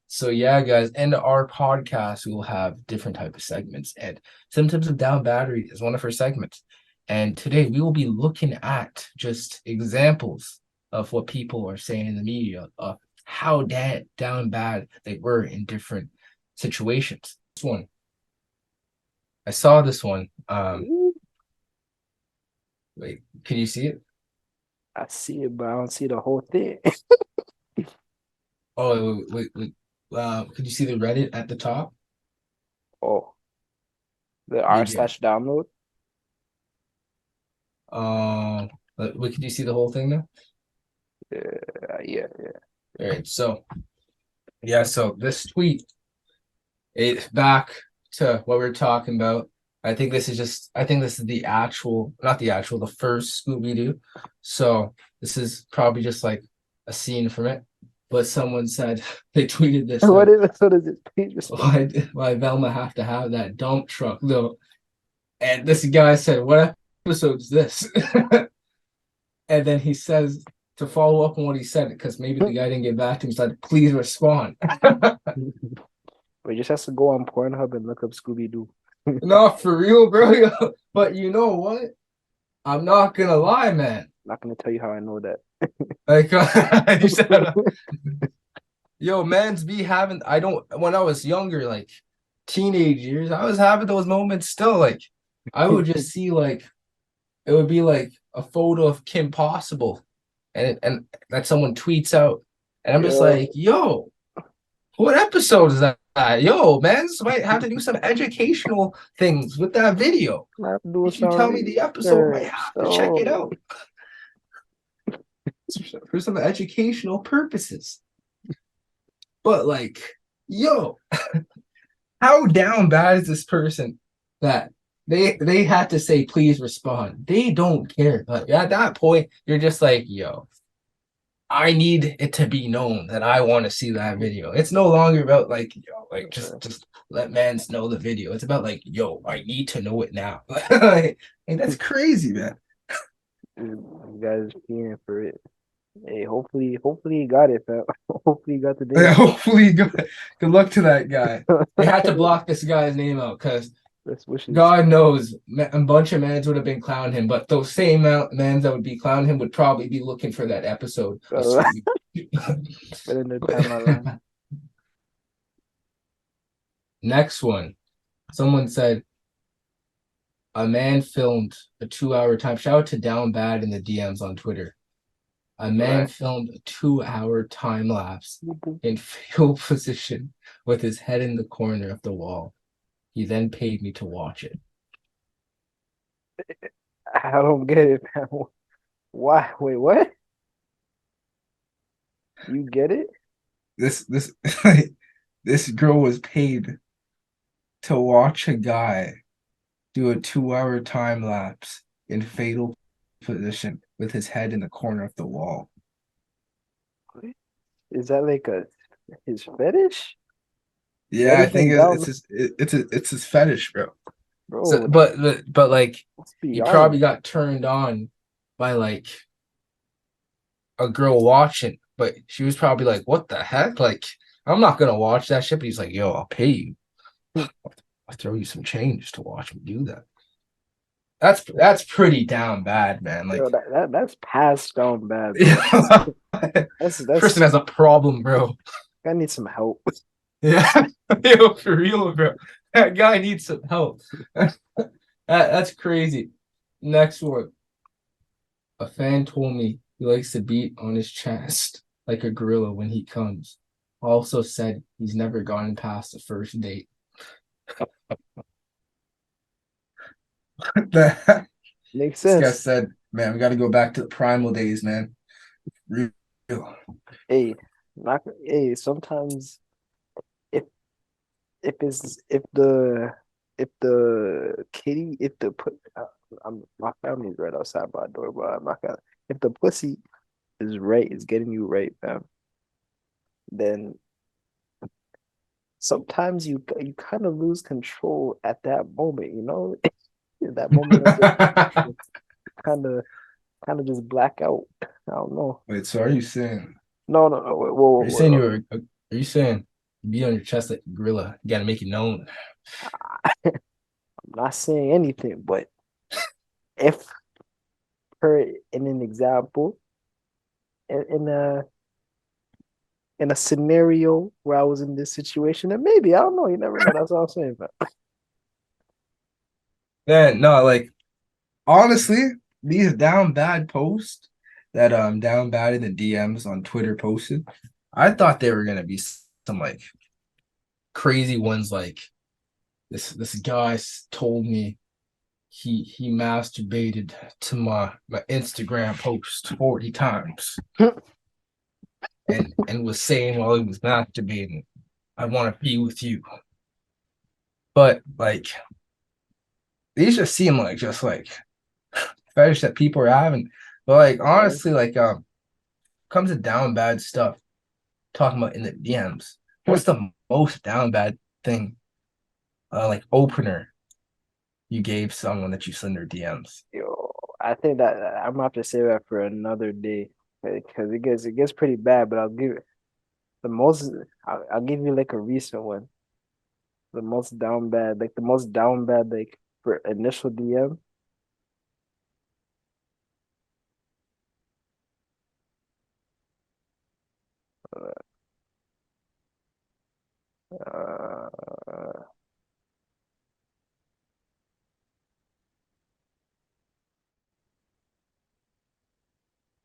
So yeah, guys, in our podcast, we will have different type of segments, and symptoms of down battery is one of our segments. And today we will be looking at just examples of what people are saying in the media of how down bad they were in different situations. This one, I saw this one. Wait, can you see it? I see it, but I don't see the whole thing. Oh, wait. Could you see the Reddit at the top? Oh, the Yeah. r/download. Wait, could you see the whole thing now? Yeah. All right, so yeah, so this tweet, it's back to what we are talking about. I think this is the actual, not the actual, the first Scooby-Doo. So this is probably just like a scene from it. But someone said they tweeted this. What is it? Please respond. Why Velma have to have that dump truck though? And this guy said, "What episode is this?" And then he says, to follow up on what he said, because maybe the guy didn't get back to him, he said, "Please respond." We just has to go on Pornhub and look up Scooby-Doo. No, for real, bro. But you know what? I'm not gonna lie, man. Not gonna tell you how I know that. Like, you said, yo, man's be having. When I was younger, like teenage years, I was having those moments still. Like, I would just see like, it would be like a photo of Kim Possible, and that someone tweets out, and I'm just like, yo, what episode is that? Yo, man, might have to do some educational things with that video. If you tell me the episode, I might have to check it out for some educational purposes. But like, yo, how down bad is this person that they had to say please respond? They don't care. Like at that point, you're just like, yo, I need it to be known that I want to see that video. It's no longer about like, yo, like just let mans know the video. It's about like, yo, I need to know it now. Like, that's crazy, man. You guys are fiending for it. Hey, hopefully he got it, fam. Hopefully he got the Yeah, day. hopefully, good luck to that guy. They had to block this guy's name out because Best wishes. God knows a bunch of mans would have been clowning him, but those same mans that would be clowning him would probably be looking for that episode. But in the timeline. Next one. Someone said a man filmed a 2-hour time. Shout out to Down Bad in the DMs on Twitter. A man filmed a 2-hour time lapse in fetal position with his head in the corner of the wall. He then paid me to watch it. I don't get it, man. Why? Wait, what? You get it? This this girl was paid to watch a guy do a 2-hour time lapse in fatal position with his head in the corner of the wall. Is that like his fetish? Yeah, I think it's his fetish, bro. So, but like he probably got turned on by like a girl watching, but she was probably like, "What the heck? Like, I'm not gonna watch that shit." But he's like, "Yo, I'll pay you. I'll throw you some change to watch me do that." That's pretty down bad, man. Like, yo, that's past down bad. That's person has a problem, bro. I need some help. Yeah, yo, for real, bro. That guy needs some help. That's crazy. Next one. A fan told me he likes to beat on his chest like a gorilla when he comes. Also said he's never gotten past the first date. Makes This guy sense. said, "Man, we got to go back to the primal days, man." Real. Hey, not hey. Sometimes if if the kitty if the put my family's right outside my door, but I'm not gonna. If the pussy is right, is getting you right, fam, then sometimes you kind of lose control at that moment, you know? In that moment of the kind of just black out. I don't know. Wait, so are you saying? No, no, no. Are you saying you were? Are you saying be on your chest like a gorilla? You got to make it known. I'm not saying anything, but if per in an example, in a scenario where I was in this situation, and maybe I don't know, you never know. That's all I'm saying. But Man, no, like honestly, these down bad posts that down bad in the DMs on Twitter posted, I thought they were gonna be some like crazy ones like this guy told me he masturbated to my Instagram post 40 times and was saying while he was masturbating, I want to be with you. But like these just seem like just like fetish that people are having. But like honestly, like comes to down bad stuff talking about in the DMs. What's the most down bad thing? Like opener you gave someone that you send their DMs. yo, I think that I'm gonna have to save that for another day because it gets pretty bad. But I'll give it the most. I'll give you like a recent one. The most down bad, like the most down bad, like for initial DM. Uh,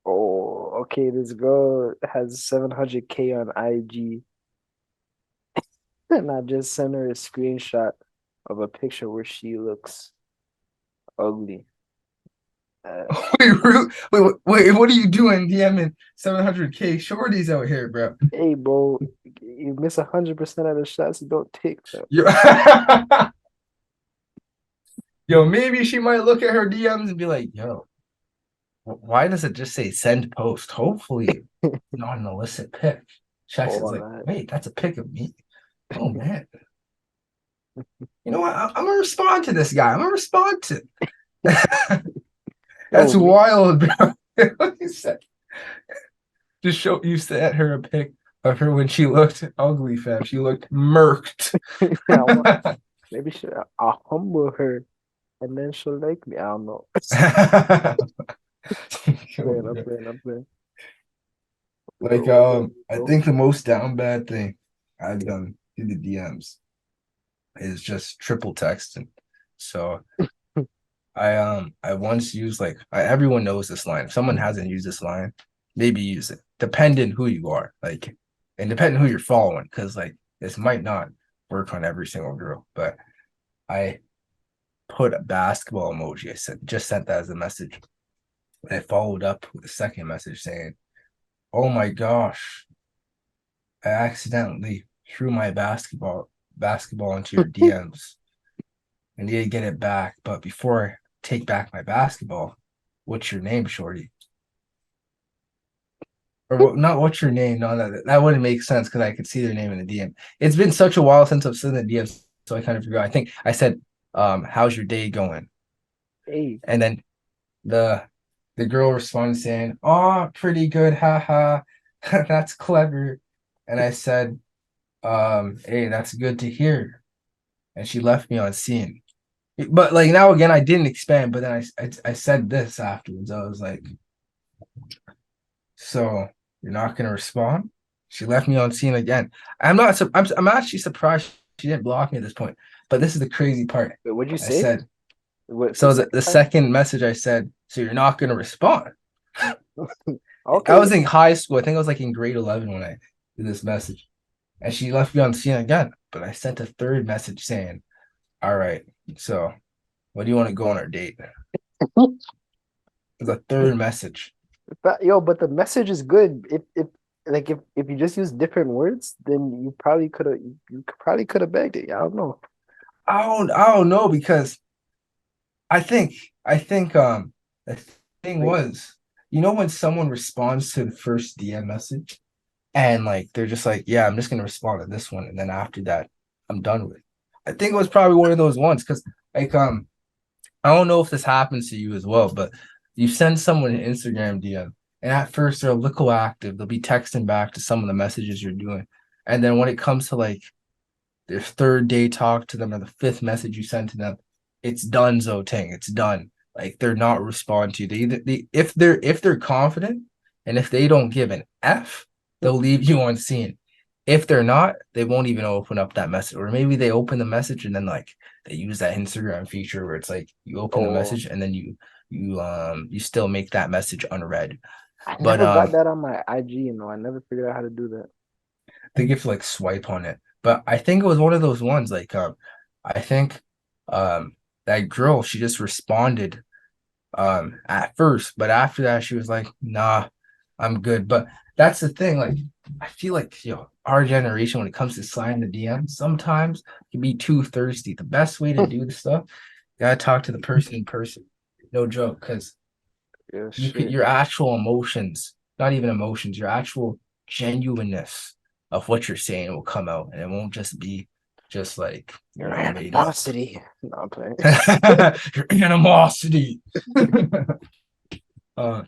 oh, okay. This girl has 700K on IG, and I just sent her a screenshot of a picture where she looks ugly. Uh, Wait, what are you doing DMing 700K shorties out here, bro? hey, bro, you miss 100% of the shots you don't take. Yo, yo, maybe she might look at her DMs and be like, yo, why does it just say send post? Hopefully, not an illicit pic. Checks is Oh, like, man. wait, that's a pic of me. Oh man. You know what? I'm gonna respond to this guy. I'm gonna respond to. That's Yo, wild, bro. What you said? Just show you sent her a pic of her when she looked ugly, fam. She looked murked. maybe I'll humble her and then she'll like me. I don't know. I'm playing, I'm playing. Like I Bro. think the most down bad thing I've done in the DMs is just triple texting. So I once used like everyone knows this line. If someone hasn't used this line, maybe use it. Depending who you are, like, and depending who you're following, because like this might not work on every single girl. But I put a basketball emoji. I said just sent that as a message. And I followed up with a second message saying, "Oh my gosh, I accidentally threw my basketball into your DMs. I need to get it back. But before I take back my basketball, what's your name, shorty?" Or not what's your name? No, that wouldn't make sense because I could see their name in the DM. It's been such a while since I've seen the DMs, so I kind of forgot. I think I said, how's your day going? Hey, And then the the girl responded saying, "Oh, pretty good, haha. That's clever." And I said, hey, that's good to hear. And she left me on scene. But like now again, I didn't expand, but then I said this afterwards. I was like, so you're not gonna respond? She left me on scene again. I'm actually surprised she didn't block me at this point. But this is the crazy part. what'd you I say? said, What for so the the second time? second message I said, so you're not gonna respond. I Okay. was in high school. I think I was like in grade 11 when I did this message. And she left me on scene again. But I sent a third message saying, all right, so what do you want to go on our date? The third message. But the message is good. If you just use different words, then you probably could have bagged it. I don't know. I don't know because I think the thing Like, was, when someone responds to the first DM message and like they're just like, yeah, I'm just gonna respond to this one, and then after that, I'm done with it. I think it was probably one of those ones because like I don't know if this happens to you as well, but you send someone an Instagram DM, and at first they're a little active. They'll be texting back to some of the messages you're doing. And then when it comes to like their third day talk to them or the fifth message you send to them, it's done, Zotang. It's done. Like they're not responding to you. If they're confident and if they don't give an F, they'll leave you unseen. If they're not, they won't even open up that message. Or maybe they open the message and then like they use that Instagram feature where it's like you open the oh, message and then you still make that message unread. I But never got that on my IG. I never figured out how to do that. they give like swipe on it. But I think it was one of those ones like I think that girl, she just responded at first, but after that she was like, nah, I'm good. But that's the thing, like I feel like our generation when it comes to sliding the DM sometimes can be too thirsty. The best way to do the stuff, you gotta talk to the person in person. No joke, because Yeah, you could shit. your actual emotions, not even emotions, your actual genuineness of what you're saying will come out, and it won't just be just like Your made up. animosity. No, I'm playing. Your animosity,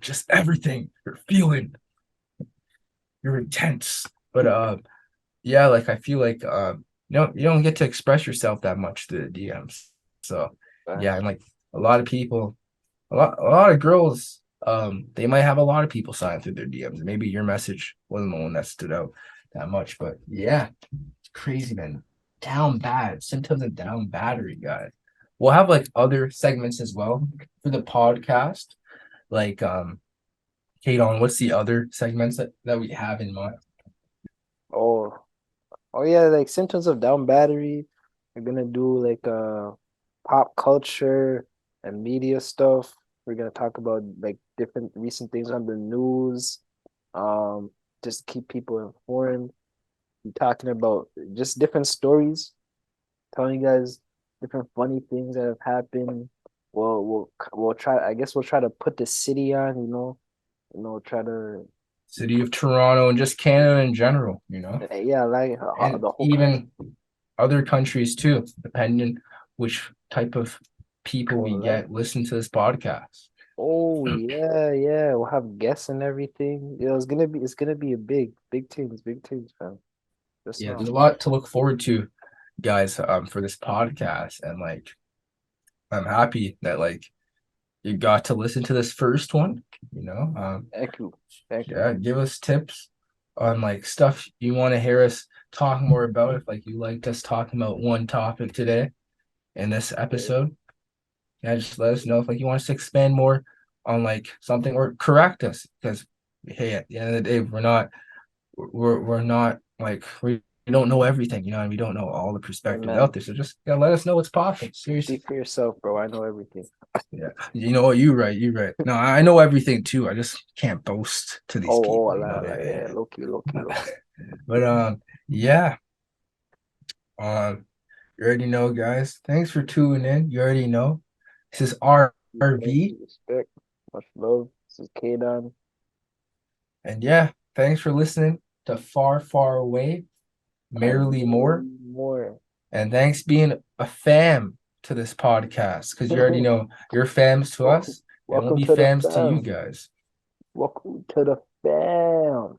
just everything you're feeling, you're intense. But yeah, like I feel like you don't get to express yourself that much through the DMs. So yeah, and like a lot of people, a lot of girls, they might have a lot of people sign through their DMs. Maybe your message wasn't the one that stood out that much, but yeah, it's crazy, man. Down bad symptoms of down battery, guys. We'll have like other segments as well for the podcast. Like Kate, on what's the other segments that we have in mind? Oh, oh yeah, like symptoms of down battery. We're gonna do like pop culture and media stuff. We're gonna talk about like different recent things on the news. Um, just keep people informed. We're talking about just different stories, telling you guys different funny things that have happened. We'll try. I guess we'll try to put the city on. Try to City of Toronto and just Canada in general, yeah, like and the whole country. even other countries too, depending which type of people we Correct. get listen to this podcast. Oh yeah, yeah. We'll have guests and everything. It's gonna be a big things, fam. Just Yeah, know. there's a lot to look forward to, guys, for this podcast, and like I'm happy that like you got to listen to this first one. Thank you. Thank you. Yeah, give us tips on like stuff you want to hear us talk more about. If like you liked us talking about one topic today in this episode, yeah, just let us know if like you want us to expand more on like something or correct us because hey, at the end of the day, we're not like we don't know everything, and we don't know all the Hey perspectives man, out there. So just let us know what's possible. Seriously. speak for yourself, bro. I know everything. Yeah. You know what? You're right. You're right. No, I know everything too. I just can't boast to these Oh, people, a lot. Yeah, that. low key, low key, low key. But yeah. You already know, guys. Thanks for tuning in. You already know. This is Thank RV. you, respect, much love. This is Kadan. And yeah, thanks for listening to Far, Far Away, Merrily More. More. And thanks being a fam to this podcast. Because you already know you're fams to Welcome, us, and we'll welcome be to the fams to you fam. guys. Welcome to the fam.